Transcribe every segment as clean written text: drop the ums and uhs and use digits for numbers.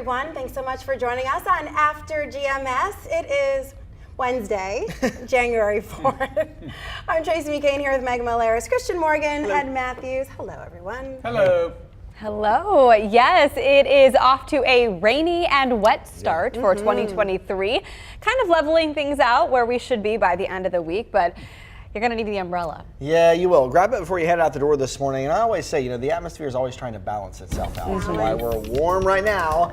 everyone. Thanks so much for joining us on After GMS. It is Wednesday, January 4th. I'm Tracy McCain here with Megan Malaris, Christian Morgan, Hello. Ed Matthews. Hello, everyone. Hello. Hello. Yes, it is off to a rainy and wet start for 2023. Kind of leveling things out where we should be by the end of the week, but you're going to need the umbrella. Yeah, you will. Grab it before you head out the door this morning. And I always say, the atmosphere is always trying to balance itself out. So while we're warm right now,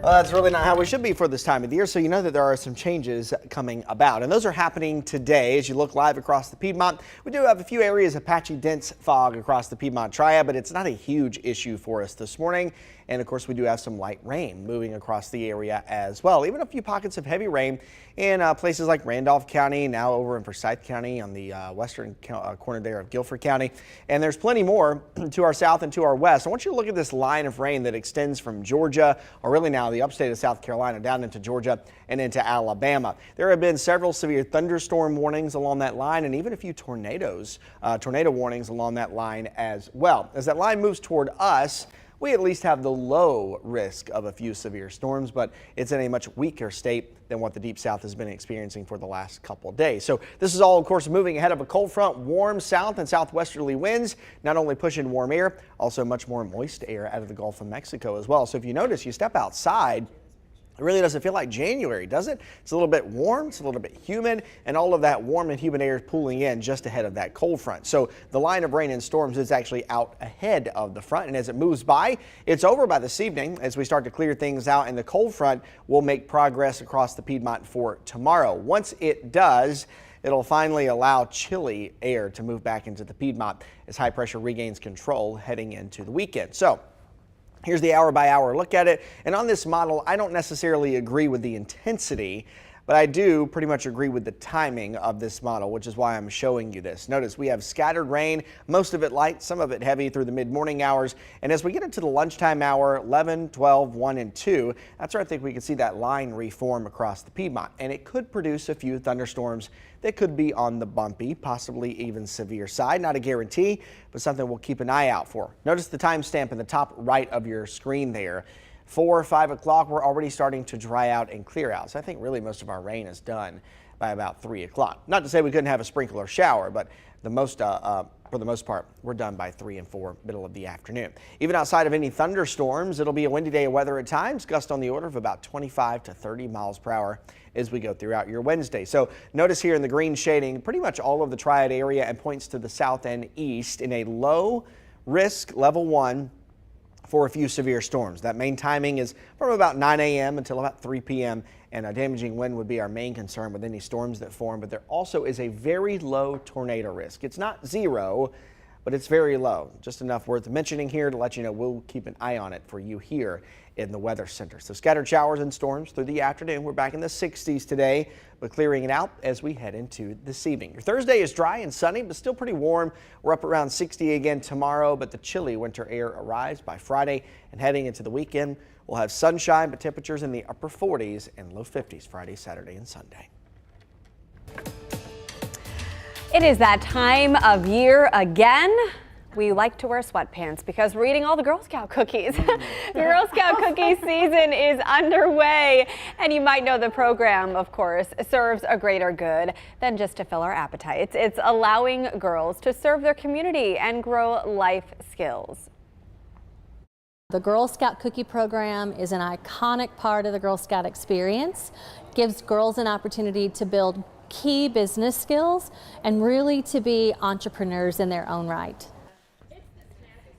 that's really not how we should be for this time of the year. So you know that there are some changes coming about. And those are happening today as you look live across the Piedmont. We do have a few areas of patchy dense fog across the Piedmont Triad, but it's not a huge issue for us this morning. And of course, we do have some light rain moving across the area as well. Even a few pockets of heavy rain in places like Randolph County, now over in Forsyth County on the western corner there of Guilford County. And there's plenty more to our south and to our west. I want you to look at this line of rain that extends from Georgia, or really now the upstate of South Carolina, down into Georgia and into Alabama. There have been several severe thunderstorm warnings along that line, and even a few tornado warnings along that line as well. As that line moves toward us, we at least have the low risk of a few severe storms, but it's in a much weaker state than what the Deep South has been experiencing for the last couple of days. So this is all, of course, moving ahead of a cold front, warm south and southwesterly winds, not only pushing warm air, also much more moist air out of the Gulf of Mexico as well. So if you notice, you step outside, it really doesn't feel like January, does it? It's a little bit warm, it's a little bit humid, and all of that warm and humid air is pooling in just ahead of that cold front. So the line of rain and storms is actually out ahead of the front, and as it moves by, it's over by this evening as we start to clear things out, and the cold front will make progress across the Piedmont for tomorrow. Once it does, it'll finally allow chilly air to move back into the Piedmont as high pressure regains control heading into the weekend. So here's the hour-by-hour look at it. And on this model, I don't necessarily agree with the intensity, but I do pretty much agree with the timing of this model, which is why I'm showing you this. Notice we have scattered rain, most of it light, some of it heavy through the mid-morning hours. And as we get into the lunchtime hour, 11, 12, 1, and 2, that's where I think we can see that line reform across the Piedmont. And it could produce a few thunderstorms that could be on the bumpy, possibly even severe side. Not a guarantee, but something we'll keep an eye out for. Notice the timestamp in the top right of your screen there. 4 or 5 o'clock, we're already starting to dry out and clear out. So I think really most of our rain is done by about 3 o'clock. Not to say we couldn't have a sprinkle or shower, but for the most part, we're done by 3 and 4, middle of the afternoon. Even outside of any thunderstorms, it'll be a windy day of weather at times, gusts on the order of about 25 to 30 miles per hour as we go throughout your Wednesday. So notice here in the green shading, pretty much all of the Triad area and points to the south and east in a low risk level 1 for a few severe storms. That main timing is from about 9 a.m. until about 3 p.m. and a damaging wind would be our main concern with any storms that form, but there also is a very low tornado risk. It's not zero, but it's very low. Just enough worth mentioning here to let you know we'll keep an eye on it for you here in the Weather Center. So scattered showers and storms through the afternoon. We're back in the 60s today, but clearing it out as we head into this evening. Your Thursday is dry and sunny, but still pretty warm. We're up around 60 again tomorrow, but the chilly winter air arrives by Friday, and heading into the weekend, we'll have sunshine, but temperatures in the upper 40s and low 50s Friday, Saturday, and Sunday. It is that time of year again. We like to wear sweatpants because we're eating all the Girl Scout cookies. The Girl Scout cookie season is underway, and you might know the program, of course, serves a greater good than just to fill our appetites. It's allowing girls to serve their community and grow life skills. The Girl Scout Cookie Program is an iconic part of the Girl Scout experience. It gives girls an opportunity to build key business skills and really to be entrepreneurs in their own right.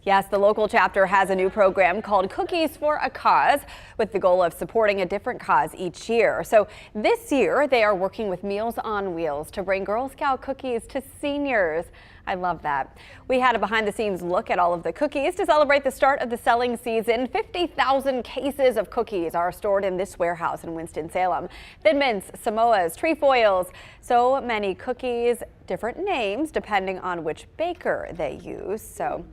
Yes, the local chapter has a new program called Cookies for a Cause with the goal of supporting a different cause each year. So this year they are working with Meals on Wheels to bring Girl Scout cookies to seniors. I love that. We had a behind-the-scenes look at all of the cookies to celebrate the start of the selling season. 50,000 cases of cookies are stored in this warehouse in Winston-Salem. Thin Mints, Samoas, trefoils, so many cookies, different names depending on which baker they use. So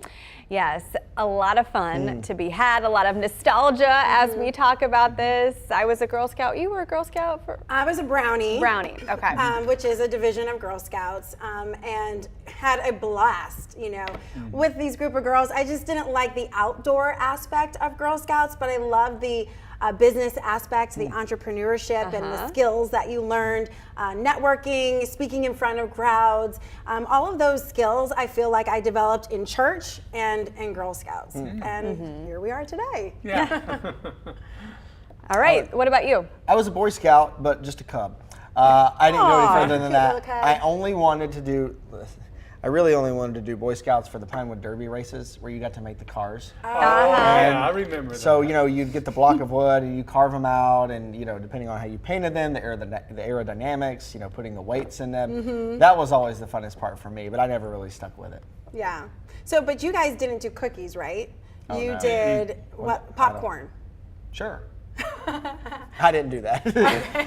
yes, a lot of fun to be had, a lot of nostalgia as we talk about this. I was a Girl Scout. You were a Girl Scout? I was a Brownie. Brownie, okay. Which is a division of Girl Scouts, and had a blast, with these group of girls. I just didn't like the outdoor aspect of Girl Scouts, but I loved the business aspects, the entrepreneurship and the skills that you learned, networking, speaking in front of crowds, all of those skills I feel like I developed in church and in Girl Scouts. And here we are today. Yeah. All right, what about you? I was a Boy Scout, but just a Cub. I didn't go any further than cute that. little Cub. I really only wanted to do Boy Scouts for the Pinewood Derby races where you got to make the cars. Yeah, I remember that. So, you'd get the block of wood and you carve them out and, depending on how you painted them, the aerodynamics, putting the weights in them. That was always the funnest part for me, but I never really stuck with it. Yeah. So, but you guys didn't do cookies, right? Oh, You no. did what? Popcorn. Sure. I didn't do that.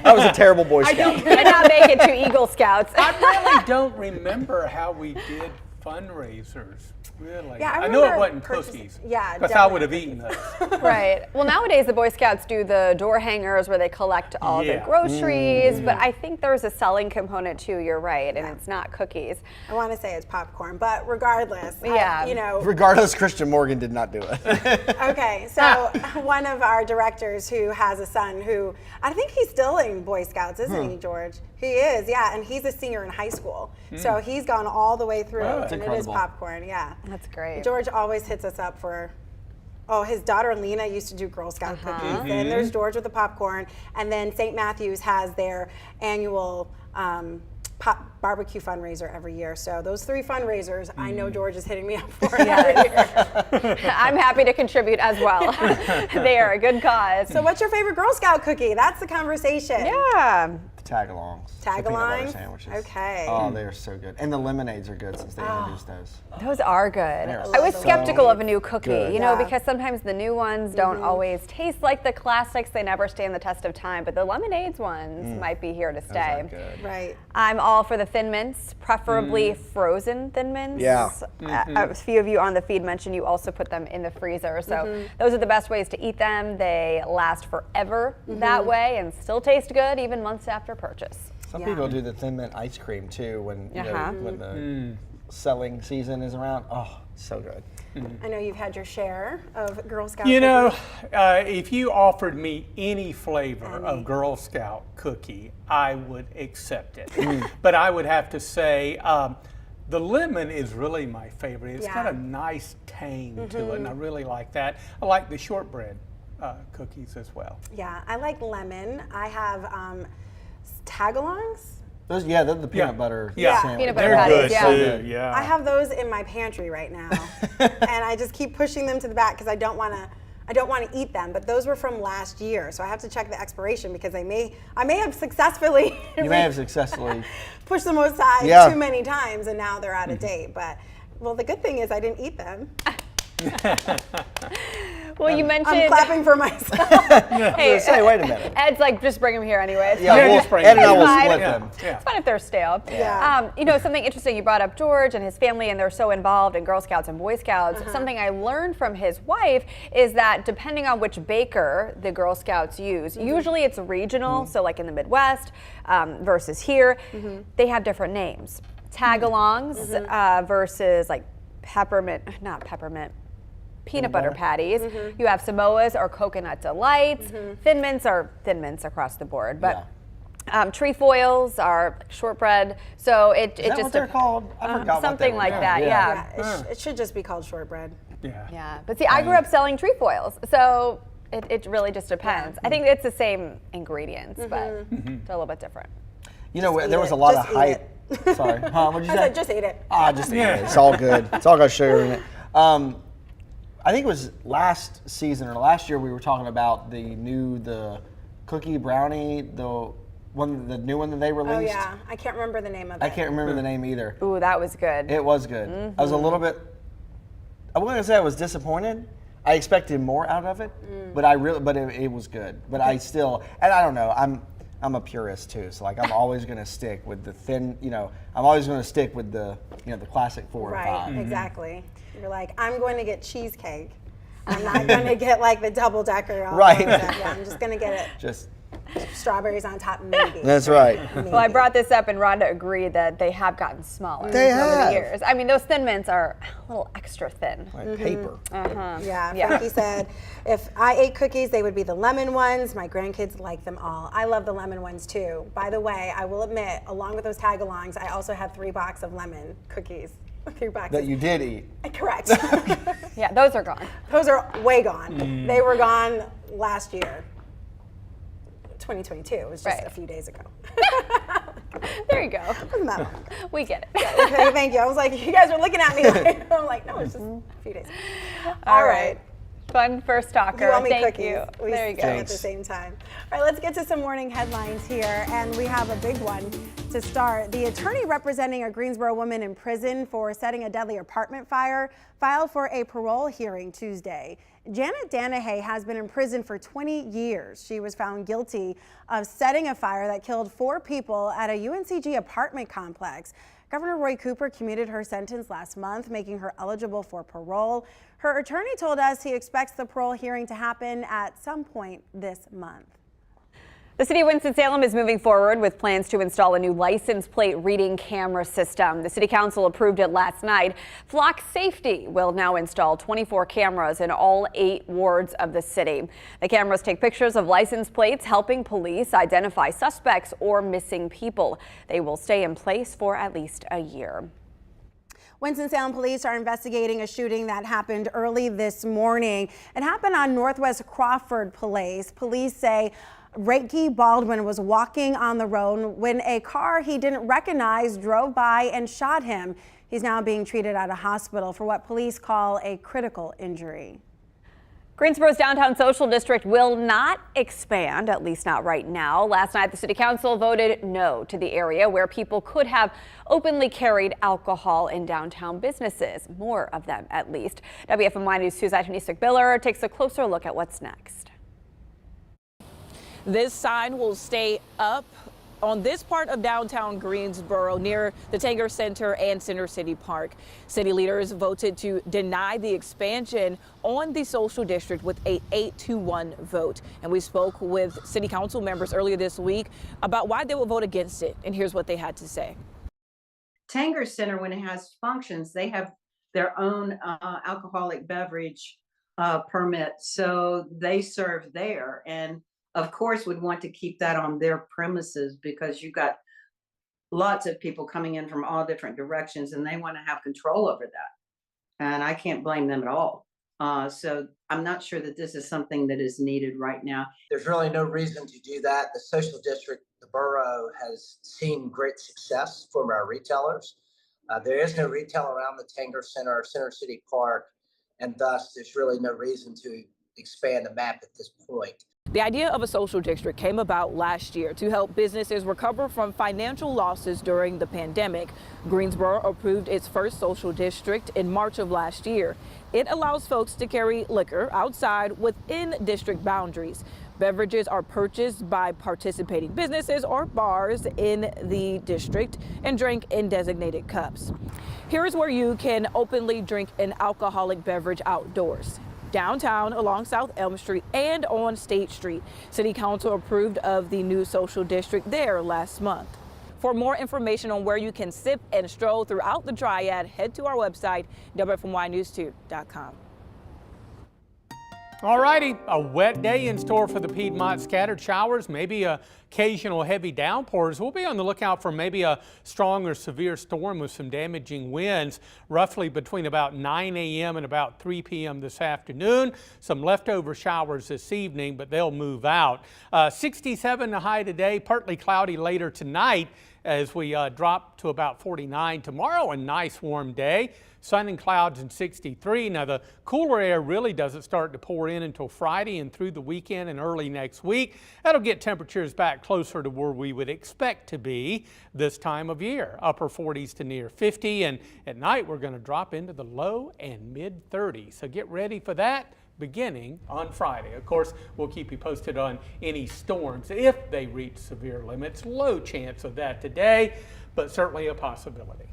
I was a terrible Boy Scout. You did not make it to Eagle Scouts. I really don't remember how we did fundraisers. Really. Yeah, I know it remember wasn't purchasing- cookies. yeah, Because I would have definitely. eaten those. Right. Well, nowadays the Boy Scouts do the door hangers where they collect all the Yeah. groceries, but I think there's a selling component too. You're right, and it's not cookies. I want to say it's popcorn, but regardless, Yeah. Regardless, Christian Morgan did not do it. Okay, so one of our directors who has a son who, I think he's still in Boy Scouts, isn't he, George? He is, yeah, and he's a senior in high school. So he's gone all the way through, Wow. That's and it incredible. is popcorn, yeah. That's great. George always hits us up for, his daughter Lena used to do Girl Scout cookies. And there's George with the popcorn. And then St. Matthew's has their annual barbecue fundraiser every year. So those 3 fundraisers, I know George is hitting me up for every year. I'm happy to contribute as well. They are a good cause. So what's your favorite Girl Scout cookie? That's the conversation. Yeah. The tag-alongs. The peanut butter Tag-alongs? sandwiches. Okay. Oh, they are so good. And the lemonades are good since they introduced those. Those are good. They're I was so skeptical of a new cookie, good. Yeah. because sometimes the new ones don't always taste like the classics. They never stand the test of time, but the lemonades ones might be here to Those stay. are good. Right. I'm all for the Thin Mints, preferably frozen Thin Mints. Yeah. A few of you on the feed mentioned you also put them in the freezer. So those are the best ways to eat them. They last forever that way and still taste good even months after purchase. Some people do the Thin Mint ice cream too when when the selling season is around. Oh, so good. I know you've had your share of Girl Scout You know, cookies. if you offered me any flavor of Girl Scout cookie, I would accept it. But I would have to say, the lemon is really my favorite. It's got a nice tang to it, and I really like that. I like the shortbread cookies as well. Yeah, I like lemon. I have tagalongs. Those, they're the peanut butter Yeah. sandwich. Peanut butter They're patties, good yeah. too. Yeah. I have those in my pantry right now, and I just keep pushing them to the back because I don't want to eat them. But those were from last year, so I have to check the expiration because I may have successfully You may have successfully. pushed them aside Yeah. too many times, and now they're out of date. But the good thing is I didn't eat them. Well, you mentioned. I'm clapping for myself. Hey, Say, wait a minute. Ed's like, just bring them here anyways. Yeah, Yeah, we'll, just bring Ed and I them. will Fine. split Yeah. them. Yeah. It's fun if they're stale. Yeah. Something interesting, you brought up George and his family, and they're so involved in Girl Scouts and Boy Scouts. Something I learned from his wife is that depending on which baker the Girl Scouts use, usually it's regional, so like in the Midwest versus here, they have different names. Tagalongs versus like peanut butter patties. You have Samoas or coconut delights. Thin Mints are Thin Mints across the board, but trefoils are shortbread. So it Is that just what they're called? I forgot what they something were. like that. Yeah. Yeah, it should just be called shortbread. Yeah. Yeah. But see, I grew up selling trefoils, so it really just depends. I think it's the same ingredients, but they're a little bit different. You know, eat there was it. a lot of Just eat hype. Sorry. Huh? What'd you I say? said just eat it. Just eat it. It's all good. It's all got sugar in it. I think it was last season or last year we were talking about the cookie brownie, the new one that they released. Oh yeah, I can't remember the name of it. I can't remember the name either. Ooh, that was good. It was good. I was a little bit. I wasn't gonna say I was disappointed. I expected more out of it, but it was good. But I still, and I don't know. I'm a purist too, so like I'm always gonna stick with the thin. I'm always gonna stick with the the classic 4 and 5. Right, exactly. You're like, I'm going to get cheesecake. I'm not going to get like the double decker. Right. Yeah, I'm just going to get it. Just Strawberries on top, maybe. That's right. Well, I brought this up and Rhonda agreed that they have gotten smaller They over have. the years. I mean, those Thin Mints are a little extra thin. Like paper. Yeah, Frankie said if I ate cookies, they would be the lemon ones. My grandkids like them all. I love the lemon ones too. By the way, I will admit, along with those tag-alongs, I also have 3 boxes of lemon cookies. 3 boxes. That you did eat. Correct. Yeah, those are gone. Those are way gone. They were gone last year. 2022. It was just a few days ago. There you go. Wasn't that long ago. We get it. Okay, thank you. I was like, you guys are looking at me like, I'm like, no, it's just a few days. All right. Fun first talker. You owe me Thank cookies. you. We There you go. at the same time. All right, let's get to some morning headlines here, and we have a big one to start. The attorney representing a Greensboro woman in prison for setting a deadly apartment fire filed for a parole hearing Tuesday. Janet Danahay has been in prison for 20 years. She was found guilty of setting a fire that killed 4 people at a UNCG apartment complex. Governor Roy Cooper commuted her sentence last month, making her eligible for parole. Her attorney told us he expects the parole hearing to happen at some point this month. The city of Winston-Salem is moving forward with plans to install a new license plate reading camera system. The city council approved it last night. Flock Safety will now install 24 cameras in all 8 wards of the city. The cameras take pictures of license plates, helping police identify suspects or missing people. They will stay in place for at least a year. Winston-Salem police are investigating a shooting that happened early this morning. It happened on Northwest Crawford Place. Police say Reiki Baldwin was walking on the road when a car he didn't recognize drove by and shot him. He's now being treated at a hospital for what police call a critical injury. Greensboro's downtown social district will not expand, at least not right now. Last night, the city council voted no to the area where people could have openly carried alcohol in downtown businesses. More of them, at least. WFMY News 2's Tanisha Biller takes a closer look at what's next. This sign will stay up on this part of downtown Greensboro near the Tanger Center and Center City Park. City leaders voted to deny the expansion on the social district with a 8-1 vote. And we spoke with city council members earlier this week about why they would vote against it. And here's what they had to say. Tanger Center, when it has functions, they have their own alcoholic beverage permit. So they serve there. And of course, would want to keep that on their premises because you got lots of people coming in from all different directions and they want to have control over that. And I can't blame them at all. So I'm not sure that this is something that is needed right now. There's really no reason to do that. The social district, the borough, has seen great success from our retailers. There is no retail around the Tanger Center or Center City Park, and thus there's really no reason to expand the map at this point. The idea of a social district came about last year to help businesses recover from financial losses during the pandemic. Greensboro approved its first social district in March of last year. It allows folks to carry liquor outside within district boundaries. Beverages are purchased by participating businesses or bars in the district and drank in designated cups. Here's where you can openly drink an alcoholic beverage outdoors. Downtown along South Elm Street and on State Street. City Council approved of the new social district there last month. For more information on where you can sip and stroll throughout the Triad, head to our website, WFMYnews2.com. All righty, a wet day in store for the Piedmont. Scattered showers, maybe occasional heavy downpours. We'll be on the lookout for maybe a strong or severe storm with some damaging winds, roughly between about 9 a.m. and about 3 p.m. this afternoon. Some leftover showers this evening, but they'll move out. 67 the high today, partly cloudy later tonight as we drop to about 49 tomorrow. A nice warm day. Sun and clouds and 63. Now the cooler air really doesn't start to pour in until Friday and through the weekend and early next week. That'll get temperatures back closer to where we would expect to be this time of year. Upper 40s to near 50, and at night we're going to drop into the low and mid 30s. So get ready for that beginning on Friday. Of course, we'll keep you posted on any storms if they reach severe limits. Low chance of that today, but certainly a possibility.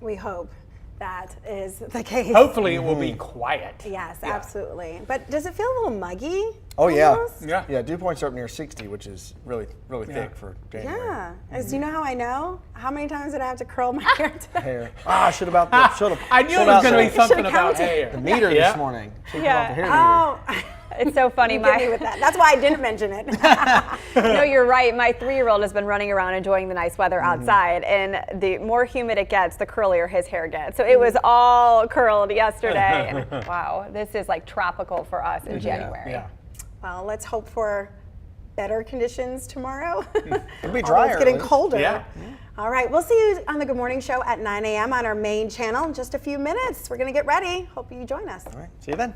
We hope. that is the case. Hopefully it will be quiet. Yes, Yeah. absolutely. But does it feel a little muggy? Oh yeah. almost? Yeah. Yeah, dew points are up near 60, which is really thick for January. Yeah. Do you know how I know? How many times did I have to curl my hair today? Hair. Ah, should have. I knew it was going to be something Should've about counted. hair. The meter Yeah. this morning. Should've Yeah. come off the hair meter. Oh, It's so funny. you get me with that. That's why I didn't mention it. No, you're right. My 3-year-old has been running around enjoying the nice weather outside, and the more humid it gets, the curlier his hair gets. So it was all curled yesterday. And wow, this is like tropical for us in January. Yeah. Well, let's hope for better conditions tomorrow. It'll be Although drier. it's getting at least. colder. Yeah. All right, we'll see you on the Good Morning Show at 9 a.m. on our main channel in just a few minutes. We're going to get ready. Hope you join us. All right. See you then.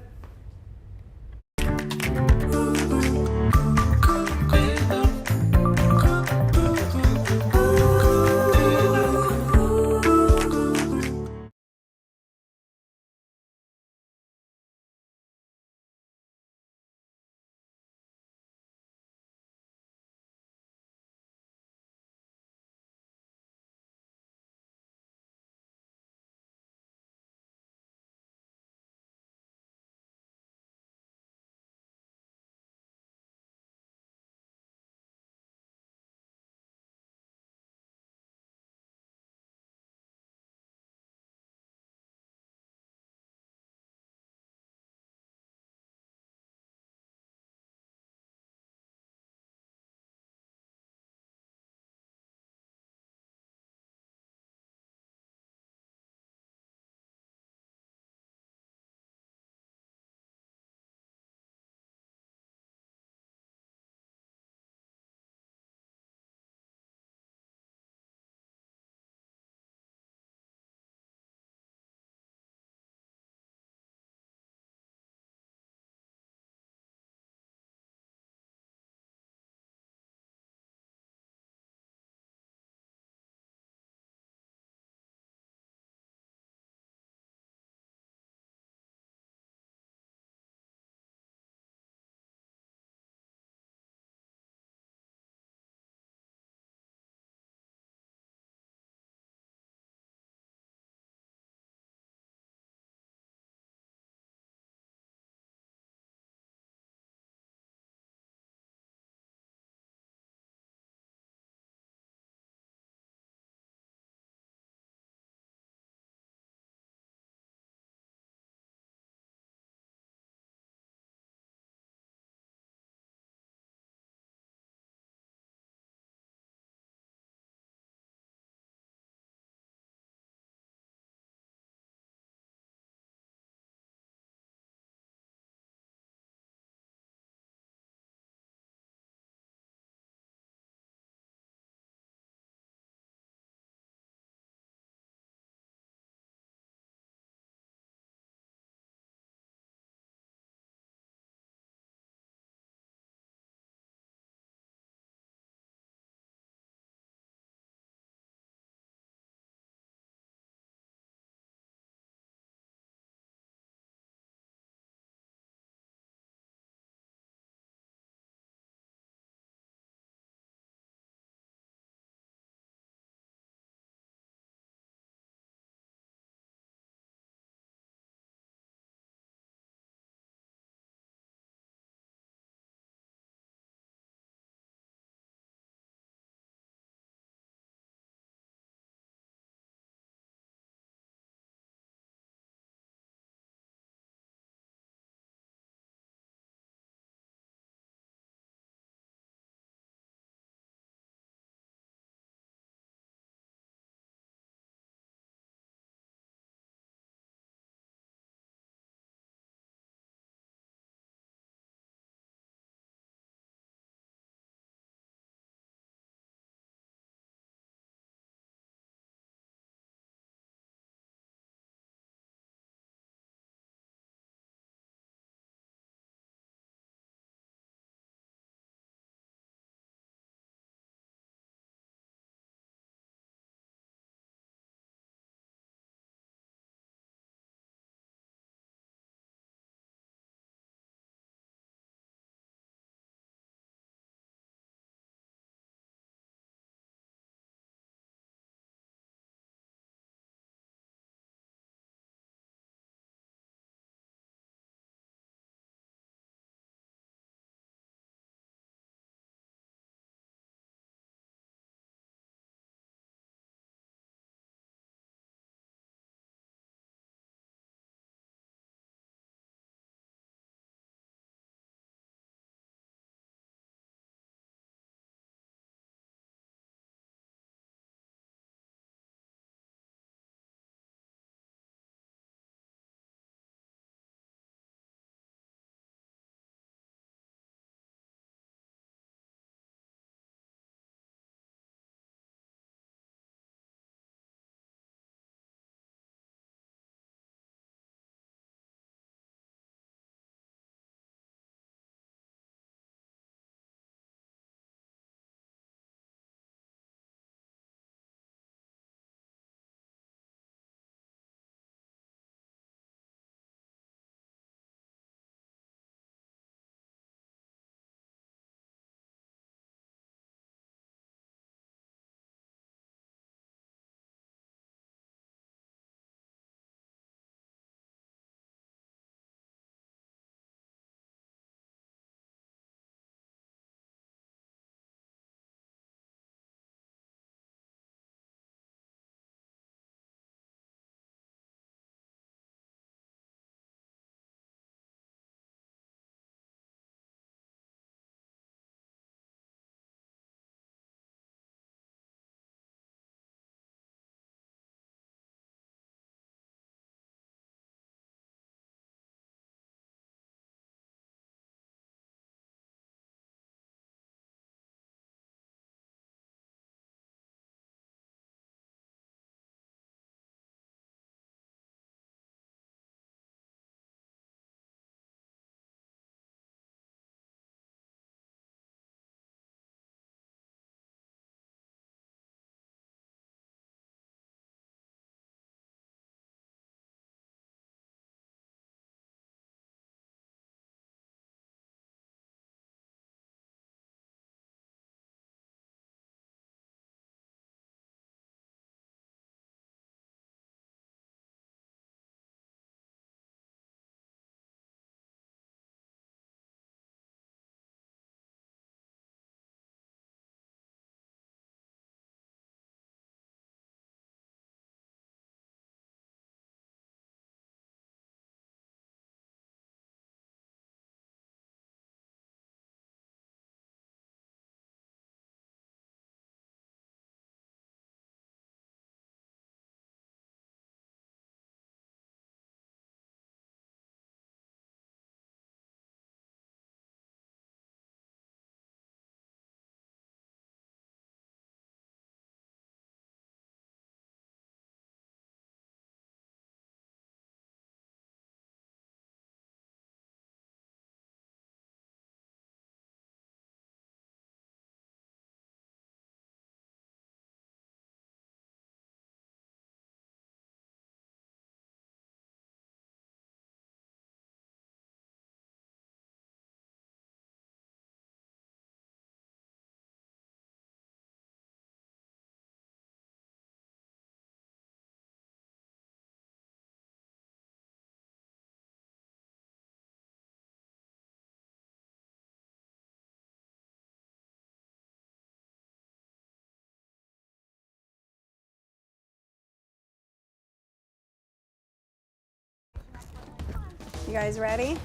You guys ready?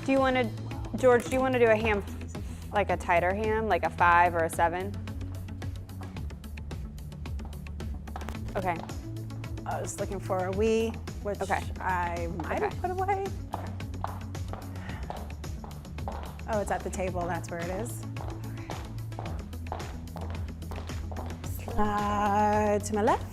Do you want to, George, do you want to do a ham, like a tighter ham, like a 5 or a 7? Okay. I was looking for a wee, which Okay. I might have put away. Oh, it's at the table. That's where it is. Slide to my left.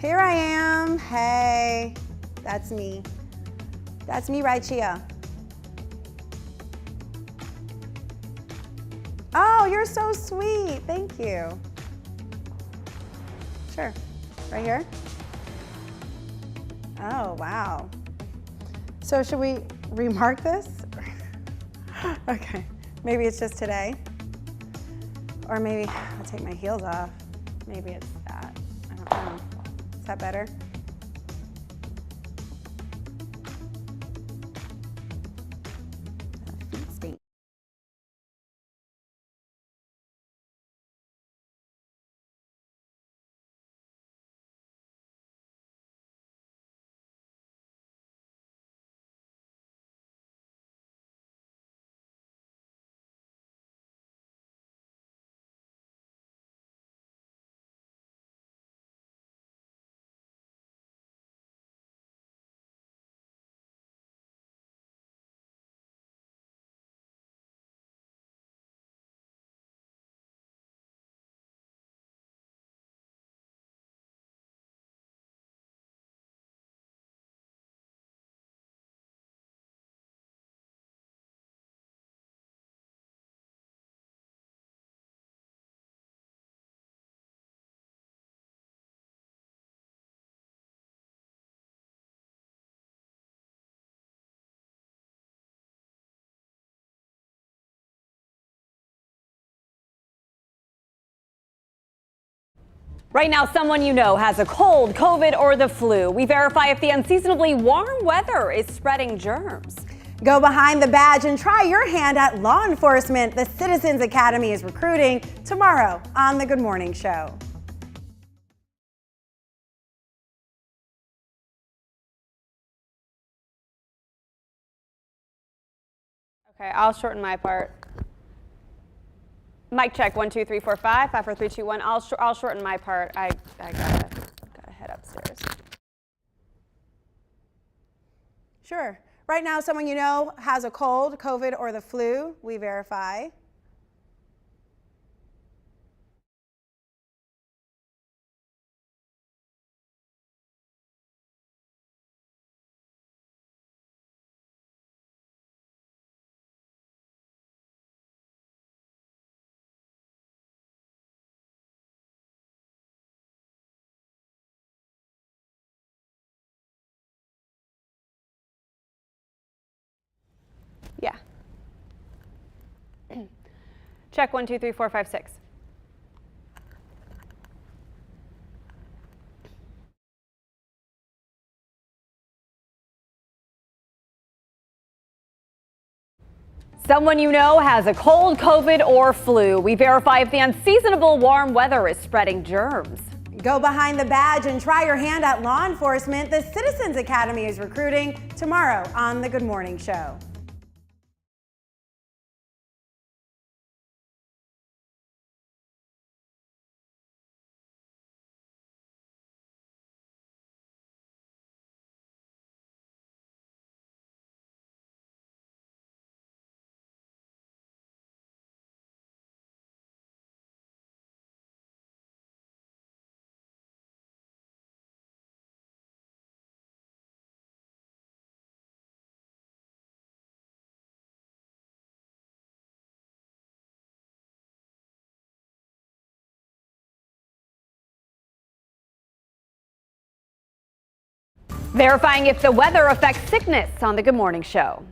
Here I am. Hey, that's me. That's me right here. Oh, you're so sweet. Thank you. Sure. Right here? Oh, wow. So should we remark this? Okay. Maybe it's just today. Or maybe I'll take my heels off. Maybe it's that. I don't know. Is that better? Feet stink. Right now, someone you know has a cold, COVID, or the flu. We verify if the unseasonably warm weather is spreading germs. Go behind the badge and try your hand at law enforcement. The Citizens Academy is recruiting tomorrow on The Good Morning Show. Okay, I'll shorten my part. Mic check, 1, 2, 3, 4, 5, 5, 4, 3, 2, 1. I'll shorten my part. I gotta head upstairs. Sure. Right now, someone you know has a cold, COVID, or the flu. We verify. Yeah. Check, 1, 2, 3, 4, 5, 6. Someone you know has a cold, COVID, or flu. We verify if the unseasonable warm weather is spreading germs. Go behind the badge and try your hand at law enforcement. The Citizens Academy is recruiting tomorrow on The Good Morning Show. Verifying if the weather affects sickness on The Good Morning Show.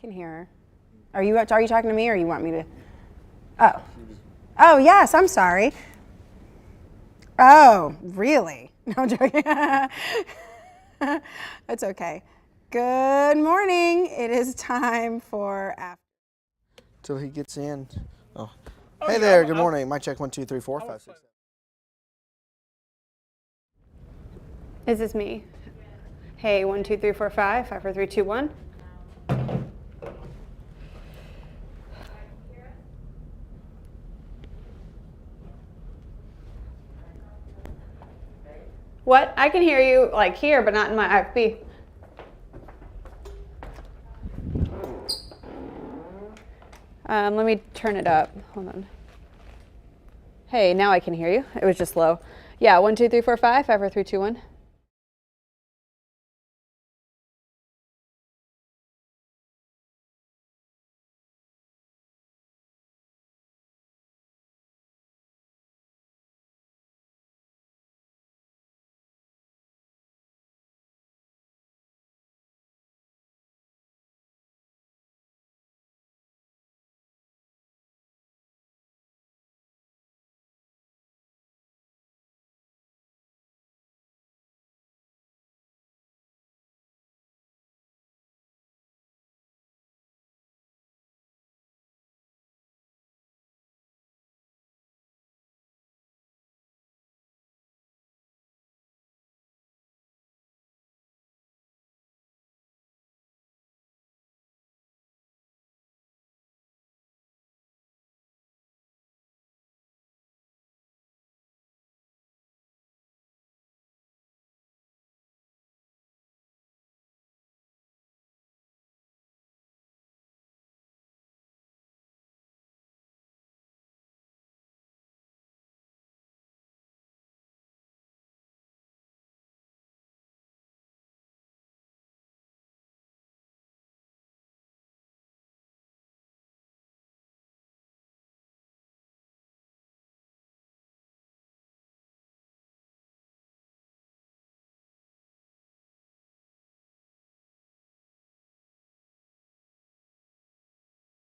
can hear her. Are you talking to me, or you want me to? Oh. Oh, yes, I'm sorry. Oh, really? No, I'm joking. It's okay. Good morning. It is time for after. Till he gets in. Oh. Hey there, good morning. Mic check 1, 2, 3, 4, 5, 6, 7. Is this me? Hey, 1, 2, 3, 4, 5, 5, 4, 3, 2, 1. What? I can hear you like here, but not in my IFB. Let me turn it up. Hold on. Hey, now I can hear you. It was just low. Yeah, 1, 2, 3, 4, 5, 5, 4, 3, 2, 1.